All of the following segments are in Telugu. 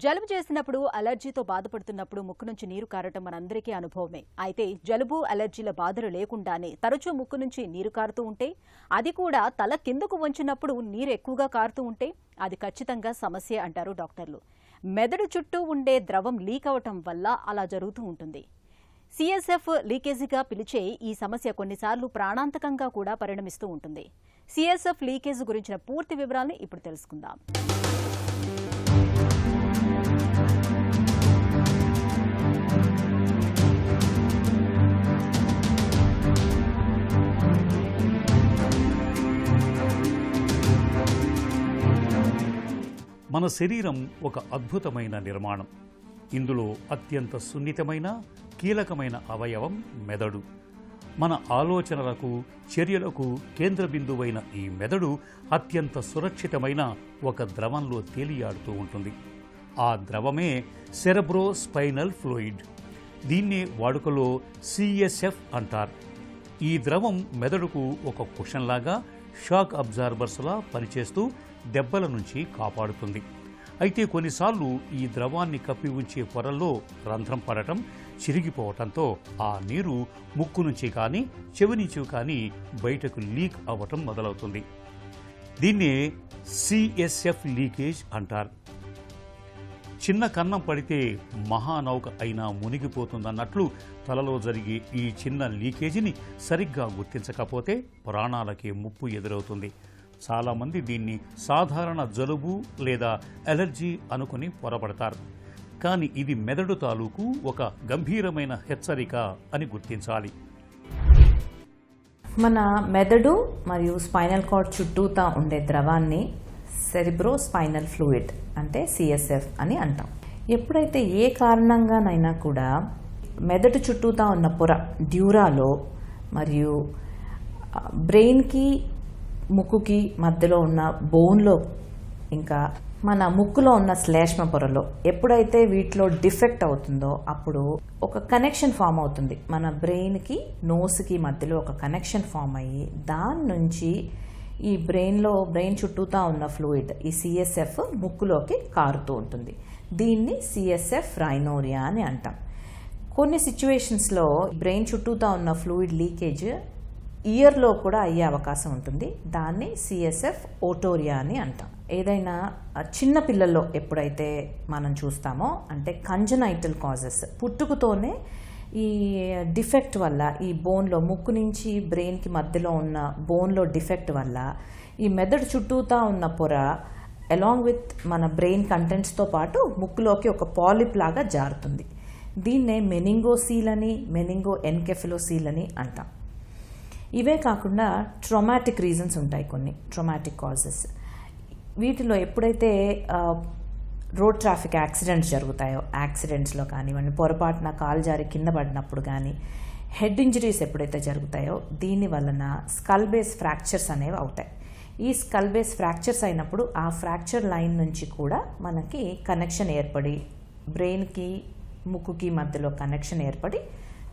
జలుబు చేసినప్పుడు అలర్జీతో బాధపడుతున్నప్పుడు ముక్కు నుంచి నీరు కారటం మనందరికీ అనుభవమే. అయితే జలుబు అలర్జీల బాధలు లేకుండానే తరచూ ముక్కు నుంచి నీరు కారుతూ ఉంటే, అది కూడా తల కిందకు వంచినప్పుడు నీరు ఎక్కువగా కారుతూ ఉంటే అది ఖచ్చితంగా సమస్య అంటారు డాక్టర్లు. మెదడు చుట్టూ ఉండే ద్రవం లీక్ అవటం వల్ల అలా జరుగుతూ ఉంటుంది. సిఎస్ఎఫ్ లీకేజీగా పిలిచే ఈ సమస్య కొన్నిసార్లు ప్రాణాంతకంగా కూడా పరిణమిస్తూ ఉంటుంది. సిఎస్ఎఫ్ లీకేజ్ గురించిన పూర్తి వివరాలను ఇప్పుడు తెలుసుకుందాం. మన శరీరం ఒక అద్భుతమైన నిర్మాణం. ఇందులో అత్యంత సున్నితమైన కీలకమైన అవయవం మెదడు. మన ఆలోచనలకు చర్యలకు కేంద్ర బిందువైన ఈ మెదడు అత్యంత సురక్షితమైన ఒక ద్రవంలో తేలియాడుతూ ఉంటుంది. ఆ ద్రవమే సెరెబ్రో స్పైనల్ ఫ్లూయిడ్. దీన్నే వాడుకలో సిఎస్ఎఫ్ అంటారు. ఈ ద్రవం మెదడుకు ఒక కుషన్లాగా షాక్ అబ్జార్బర్స్లా పనిచేస్తూ దెబ్బల నుంచి కాపాడుతుంది. అయితే కొన్నిసార్లు ఈ ద్రవాన్ని కప్పి ఉంచే పొరల్లో రంధ్రం పడటం, చిరిగిపోవటంతో ఆ నీరు ముక్కు నుంచి కానీ చెవి నుంచి కానీ బయటకు లీక్ అవ్వటం మొదలవుతుంది. దీన్నే సిఎస్ఎఫ్ లీకేజ్ అంటారు. చిన్న కన్నం పడితే మహానౌక అయినా మునిగిపోతుందన్నట్లు తలలో జరిగే ఈ చిన్న లీకేజీని సరిగ్గా గుర్తించకపోతే ప్రాణాలకే ముప్పు ఎదురవుతుంది. చాలామంది దీన్ని సాధారణ జలుబు లేదా అలర్జీ అనుకుని పొరపడతారు. కానీ ఇది మెదడు తాలూకు ఒక గంభీరమైన హెచ్చరిక అని గుర్తించాలి. మన మెదడు మరియు స్పైనల్ కార్డ్ చుట్టూతా ఉండే ద్రవాన్ని సెరిబ్రో స్పైనల్ ఫ్లూయిడ్ అంటే సిఎస్ఎఫ్ అని అంటాం. ఎప్పుడైతే ఏ కారణంగానైనా కూడా మెదడు చుట్టూతా ఉన్న పొర డ్యూరాలో మరియు బ్రెయిన్కి ముక్కుకి మధ్యలో ఉన్న బోన్లో ఇంకా మన ముక్కులో ఉన్న శ్లేష్మ పొరలో ఎప్పుడైతే వీటిలో డిఫెక్ట్ అవుతుందో అప్పుడు ఒక కనెక్షన్ ఫామ్ అవుతుంది. మన బ్రెయిన్కి నోస్కి మధ్యలో ఒక కనెక్షన్ ఫామ్ అయ్యి దాని నుంచి ఈ బ్రెయిన్ చుట్టూతా ఉన్న ఫ్లూయిడ్ ఈ సిఎస్ఎఫ్ ముక్కులోకి కారుతూ ఉంటుంది. దీన్ని సిఎస్ఎఫ్ రైనోరియా అని అంటాం. కొన్ని సిచ్యువేషన్స్లో బ్రెయిన్ చుట్టూతా ఉన్న ఫ్లూయిడ్ లీకేజ్ ఇయర్లో కూడా అయ్యే అవకాశం ఉంటుంది. దాన్ని సిఎస్ఎఫ్ ఓటోరియా అని అంటాం. ఏదైనా చిన్న పిల్లల్లో ఎప్పుడైతే మనం చూస్తామో అంటే కంజనైటల్ కాజెస్ పుట్టుకతోనే ఈ డిఫెక్ట్ వల్ల ఈ బోన్లో ముక్కు నుంచి బ్రెయిన్కి మధ్యలో ఉన్న బోన్లో డిఫెక్ట్ వల్ల ఈ మెదడు చుట్టూతా ఉన్న పొర అలాంగ్ విత్ మన బ్రెయిన్ కంటెంట్స్తో పాటు ముక్కులోకి ఒక పాలిప్ లాగా జారుతుంది. దీన్నే మెనింగోసీల్ అని మెనింగో ఎన్కెఫెలోసీల్ అని అంటాం. ఇవే కాకుండా ట్రామాటిక్ రీజన్స్ ఉంటాయి, కొన్ని ట్రామాటిక్ కాజెస్. వీటిలో ఎప్పుడైతే రోడ్ ట్రాఫిక్ యాక్సిడెంట్స్ జరుగుతాయో యాక్సిడెంట్స్లో కానివ్వండి, పొరపాటున కాలు జారి కింద పడినప్పుడు కానీ, హెడ్ ఇంజరీస్ ఎప్పుడైతే జరుగుతాయో దీని వలన స్కల్ బేస్ ఫ్రాక్చర్స్ అనేవి అవుతాయి. ఈ స్కల్ బేస్ ఫ్రాక్చర్స్ అయినప్పుడు ఆ ఫ్రాక్చర్ లైన్ నుంచి కూడా మనకి కనెక్షన్ ఏర్పడి బ్రెయిన్కి ముక్కుకి మధ్యలో కనెక్షన్ ఏర్పడి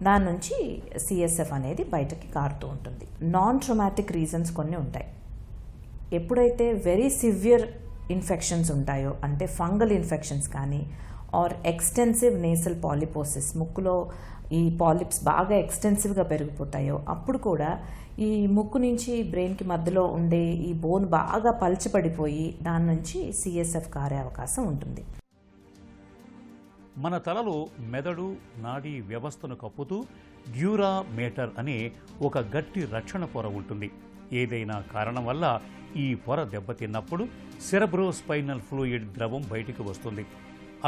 దాని నుంచి సిఎస్ఎఫ్ అనేది బయటకి కారుతూ ఉంటుంది. నాన్ ట్రామాటిక్ రీజన్స్ కొన్ని ఉంటాయి. ఎప్పుడైతే వెరీ సివియర్ ఇన్ఫెక్షన్స్ ఉంటాయో అంటే ఫంగల్ ఇన్ఫెక్షన్స్ కానీ ఆర్ ఎక్స్టెన్సివ్ నేసల్ పాలిపోసిస్, ముక్కులో ఈ పాలిప్స్ బాగా ఎక్స్టెన్సివ్గా పెరిగిపోతాయో అప్పుడు కూడా ఈ ముక్కు నుంచి బ్రెయిన్కి మధ్యలో ఉండే ఈ బోన్ బాగా పల్చబడిపోయి దాని నుంచి సిఎస్ఎఫ్ కారే అవకాశం ఉంటుంది. మన తలలో మెదడు నాడీ వ్యవస్థను కప్పుతూ డ్యూరా మేటర్ అనే ఒక గట్టి రక్షణ పొర ఉంటుంది. ఏదైనా కారణం వల్ల ఈ పొర దెబ్బతిన్నప్పుడు సెరెబ్రో స్పైనల్ ఫ్లూయిడ్ ద్రవం బయటికి వస్తుంది.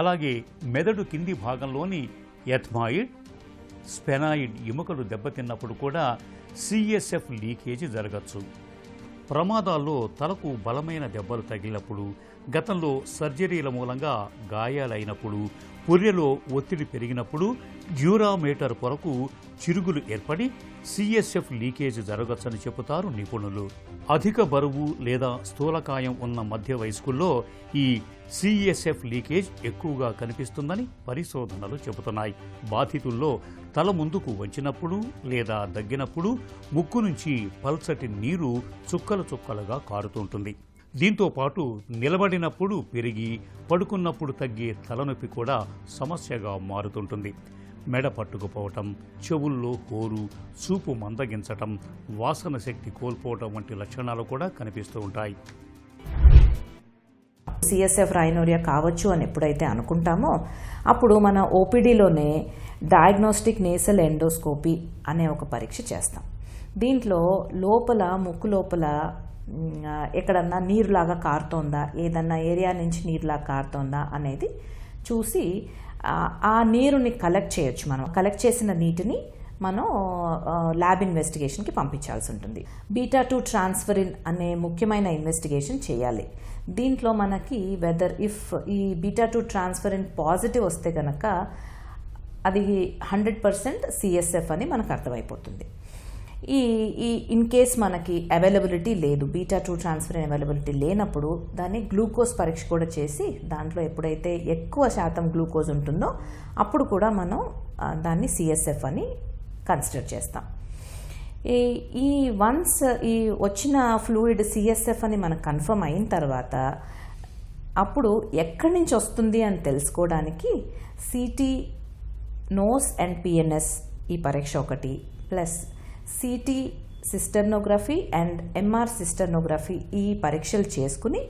అలాగే మెదడు కింది భాగంలోని ఎథ్మాయిడ్, స్పెనాయిడ్ ఎముకలు దెబ్బతిన్నప్పుడు కూడా సిఎస్ఎఫ్ లీకేజ్ జరగచ్చు. ప్రమాదాల్లో తలకు బలమైన దెబ్బలు తగిలినప్పుడు, గతంలో సర్జరీల మూలంగా గాయాలైనప్పుడు, పుర్రెలో ఒత్తిడి పెరిగినప్పుడు డ్యూరామీటర్ పొరకు చిరుగులు ఏర్పడి సిఎస్ఎఫ్ లీకేజ్ జరగచ్చని చెబుతారు నిపుణులు. అధిక బరువు లేదా స్థూలకాయం ఉన్న మధ్య వయస్కుల్లో ఈ సిఎస్ఎఫ్ లీకేజ్ ఎక్కువగా కనిపిస్తుందని పరిశోధనలు చెబుతున్నాయి. బాధితుల్లో తల ముందుకు వంచినప్పుడు లేదా దగ్గినప్పుడు ముక్కు నుంచి పల్చటి నీరు చుక్కలు చుక్కలుగా కారుతుంటుంది. దీంతో పాటు నిలబడినప్పుడు పెరిగి పడుకున్నప్పుడు తగ్గే తలనొప్పి కూడా సమస్యగా మారుతుంటుంది. మెడ పట్టుకుపోవటం, చెవుల్లో హోరు, చూపు మందగించటం, వాసన శక్తి కోల్పోవటం వంటి లక్షణాలు కూడా కనిపిస్తూ ఉంటాయి. సిఎస్ఎఫ్ రైనోరియా కావచ్చు అని ఎప్పుడైతే అనుకుంటామో అప్పుడు మన ఓపీడీలోనే డయాగ్నోస్టిక్ నేసల్ ఎండోస్కోపీ అనే ఒక పరీక్ష చేస్తాం. దీంట్లో లోపల ముక్కు లోపల ఎక్కడన్నా నీరులాగా కారుతోందా, ఏదన్నా ఏరియా నుంచి నీరులాగా కారుతోందా అనేది చూసి ఆ నీరుని కలెక్ట్ చేయొచ్చు. మనం కలెక్ట్ చేసిన నీటిని మనం ల్యాబ్ ఇన్వెస్టిగేషన్కి పంపించాల్సి ఉంటుంది. బీటా-2 ట్రాన్స్ఫరిన్ అనే ముఖ్యమైన ఇన్వెస్టిగేషన్ చేయాలి. దీంట్లో మనకి వెదర్ ఇఫ్ ఈ బీటా-2 ట్రాన్స్ఫరిన్ పాజిటివ్ వస్తే కనుక అది 100% సిఎస్ఎఫ్ అని మనకు అర్థమైపోతుంది. ఈ ఇన్ కేస్ మనకి అవైలబిలిటీ లేదు, బీటా-2 ట్రాన్స్ఫరిన్ అవైలబిలిటీ లేనప్పుడు దాన్ని గ్లూకోజ్ పరీక్ష కూడా చేసి దాంట్లో ఎప్పుడైతే ఎక్కువ శాతం గ్లూకోజ్ ఉంటుందో అప్పుడు కూడా మనం దాన్ని సిఎస్ఎఫ్ అని కన్సిడర్ చేస్తాం. ఈ వన్స్ ఈ వచ్చిన ఫ్లూయిడ్ సిఎస్ఎఫ్ అని మనకు కన్ఫర్మ్ అయిన తర్వాత అప్పుడు ఎక్కడి నుంచి వస్తుంది అని తెలుసుకోవడానికి సిటీ నోస్ అండ్ పిఎన్ఎస్ ఈ పరీక్ష ఒకటి, ప్లస్ సిటీ సిస్టర్నోగ్రఫీ అండ్ ఎంఆర్ సిస్టర్నోగ్రఫీ ఈ పరీక్షలు చేసుకుని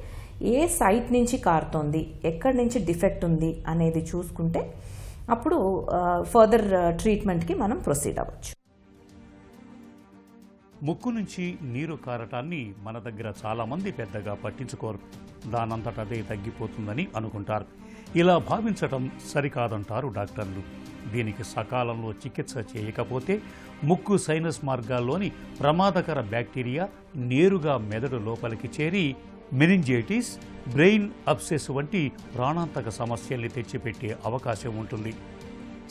ఏ సైట్ నుంచి కారుతోంది, ఎక్కడి నుంచి డిఫెక్ట్ ఉంది అనేది చూసుకుంటే అప్పుడు ఫర్దర్ ట్రీట్మెంట్కి మనం ప్రొసీడ్ అవ్వచ్చు. ముక్కు నుంచి నీరు కారటాన్ని మన దగ్గర చాలామంది పెద్దగా పట్టించుకోరు. దానంతట అదే తగ్గిపోతుందని అనుకుంటారు. ఇలా భావించటం సరికాదంటారు డాక్టర్లు. దీనికి సకాలంలో చికిత్స చేయకపోతే ముక్కు సైనస్ మార్గాల్లోని ప్రమాదకర బ్యాక్టీరియా నేరుగా మెదడు లోపలికి చేరి మెనింజైటిస్, బ్రెయిన్ అబ్సెస్ వంటి ప్రాణాంతక సమస్యల్ని తెచ్చిపెట్టే అవకాశం ఉంటుంది.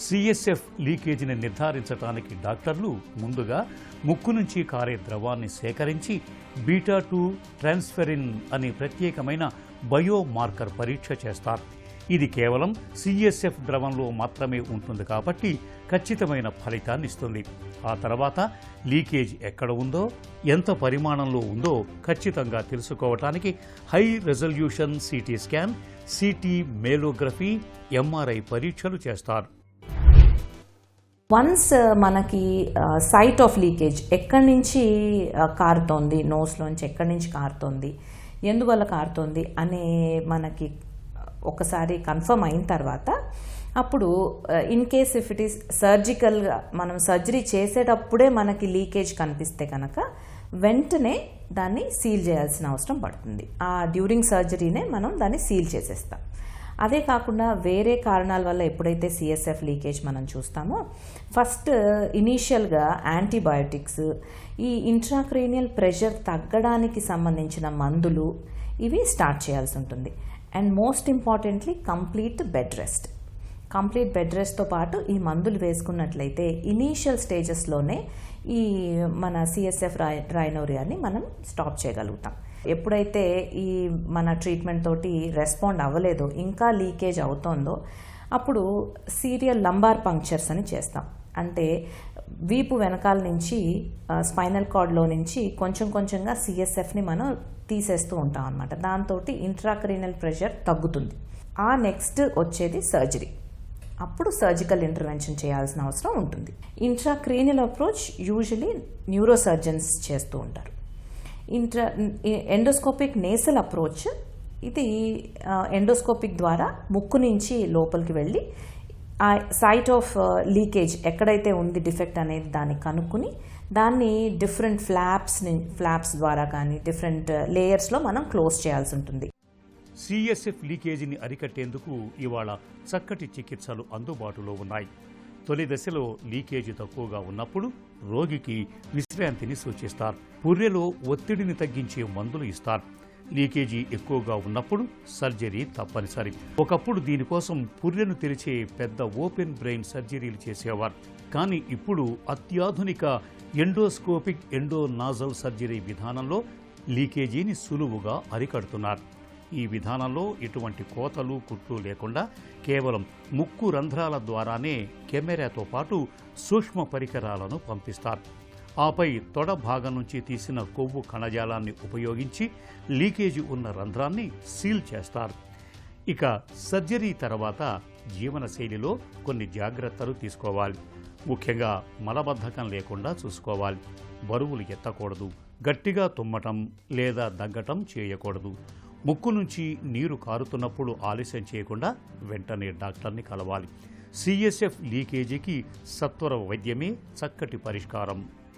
సిఎస్ఎఫ్ లీకేజీని నిర్ధారించడానికి డాక్టర్లు ముందుగా ముక్కు నుంచి కారే ద్రవాన్ని సేకరించి బీటా-2 ట్రాన్స్ఫెరిన్ అనే ప్రత్యేకమైన బయోమార్కర్ పరీక్ష చేస్తారు. ఇది కేవలం సిఎస్ఎఫ్ ద్రవంలో మాత్రమే ఉంటుంది కాబట్టి ఖచ్చితమైన ఫలితాన్ని ఇస్తుంది. ఆ తర్వాత లీకేజ్ ఎక్కడ ఉందో, ఎంత పరిమాణంలో ఉందో ఖచ్చితంగా తెలుసుకోవటానికి high resolution CT scan, CT mammography, MRI పరీక్షలు చేస్తారు. వన్స్ మనకి సైట్ ఆఫ్ లీకేజ్ ఎక్కడి నుంచి కారుతోంది, నోస్లోంచి ఎక్కడి నుంచి కారుతోంది, ఎందువల్ల కారుతోంది అనే మనకి ఒకసారి కన్ఫర్మ్ అయిన తర్వాత అప్పుడు in case if it is సర్జికల్గా మనం సర్జరీ చేసేటప్పుడే మనకి లీకేజ్ కనిపిస్తే కనుక వెంటనే దాన్ని సీల్ చేయాల్సిన అవసరం పడుతుంది. ఆ డ్యూరింగ్ సర్జరీనే మనం దాన్ని సీల్ చేసేస్తాం. అదే కాకుండా వేరే కారణాల వల్ల ఎప్పుడైతే సిఎస్ఎఫ్ లీకేజ్ మనం చూస్తామో ఫస్ట్ ఇనీషియల్గా యాంటీబయాటిక్స్, ఈ ఇంట్రాక్రేనియల్ ప్రెషర్ తగ్గడానికి సంబంధించిన మందులు ఇవి స్టార్ట్ చేయాల్సి ఉంటుంది. And most importantly complete bed రెస్ట్తో పాటు ఈ మందులు వేసుకున్నట్లయితే ఇనీషియల్ స్టేజెస్లోనే ఈ మన సిఎస్ఎఫ్ రైనోరియాని మనం స్టాప్ చేయగలుగుతాం. ఎప్పుడైతే ఈ మన ట్రీట్మెంట్ తోటి రెస్పాండ్ అవ్వలేదో, ఇంకా లీకేజ్ అవుతోందో అప్పుడు సీరియల్ లంబార్ పంక్చర్స్ అని చేస్తాం. అంటే వీపు వెనకాల నుంచి స్పైనల్ కార్డ్లో నుంచి కొంచెం కొంచెంగా సిఎస్ఎఫ్ని మనం తీసేస్తూ ఉంటాం అన్నమాట. దాంతో ఇంట్రాక్రీనల్ ప్రెషర్ తగ్గుతుంది. ఆ నెక్స్ట్ వచ్చేది సర్జరీ. అప్పుడు సర్జికల్ ఇంటర్వెన్షన్ చేయాల్సిన అవసరం ఉంటుంది. ఇంట్రాక్రీనియల్ అప్రోచ్ యూజువలీ న్యూరో సర్జన్స్ చేస్తూ ఉంటారు. ఎండోస్కోపిక్ నేసల్ అప్రోచ్ ఇది ఎండోస్కోపిక్ ద్వారా ముక్కు నుంచి లోపలికి వెళ్ళి ఆ సైట్ ఆఫ్ లీకేజ్ ఎక్కడైతే ఉంది డిఫెక్ట్ అనేది దాన్ని కనుక్కుని దాన్ని డిఫరెంట్ ఫ్లాప్స్ ద్వారా కానీ డిఫరెంట్ లేయర్స్లో మనం క్లోజ్ చేయాల్సి ఉంటుంది. సిఎస్ఎఫ్ లీకేజీని అరికట్టేందుకు ఇవాళ చక్కటి చికిత్సలు అందుబాటులో ఉన్నాయి. తొలి దశలో లీకేజీ తక్కువగా ఉన్నప్పుడు రోగికి విశ్రాంతిని సూచిస్తారు. పుర్రెలో ఒత్తిడిని తగ్గించే మందులు ఇస్తారు. లీకేజీ ఎక్కువగా ఉన్నప్పుడు సర్జరీ తప్పనిసరి. ఒకప్పుడు దీనికోసం పుర్రెను తెరిచే పెద్ద ఓపెన్ బ్రెయిన్ సర్జరీలు చేసేవారు. కానీ ఇప్పుడు అత్యాధునిక ఎండోస్కోపిక్ ఎండోనాజల్ సర్జరీ విధానంలో లీకేజీని సులువుగా అరికడుతున్నారు. ఈ విధానంలో ఎటువంటి కోతలు కుట్లు లేకుండా కేవలం ముక్కు రంధ్రాల ద్వారానే కెమెరాతో పాటు సూక్ష్మ పరికరాలను పంపిస్తారు. ఆపై తొడ భాగం నుంచి తీసిన కొవ్వు కణజాలాన్ని ఉపయోగించి లీకేజీ ఉన్న రంధ్రాన్ని సీల్ చేస్తారు. ఇక సర్జరీ తర్వాత జీవనశైలిలో కొన్ని జాగ్రత్తలు తీసుకోవాలి. ముఖ్యంగా మలబద్ధకం లేకుండా చూసుకోవాలి. బరువులు ఎత్తకూడదు. గట్టిగా తుమ్మటం లేదా దగ్గటం చేయకూడదు. ముక్కు నుంచి నీరు కారుతున్నప్పుడు ఆలస్యం చేయకుండా వెంటనే డాక్టర్ని కలవాలి. CSF లీకేజీకి సత్వర వైద్యమే చక్కటి పరిష్కారం.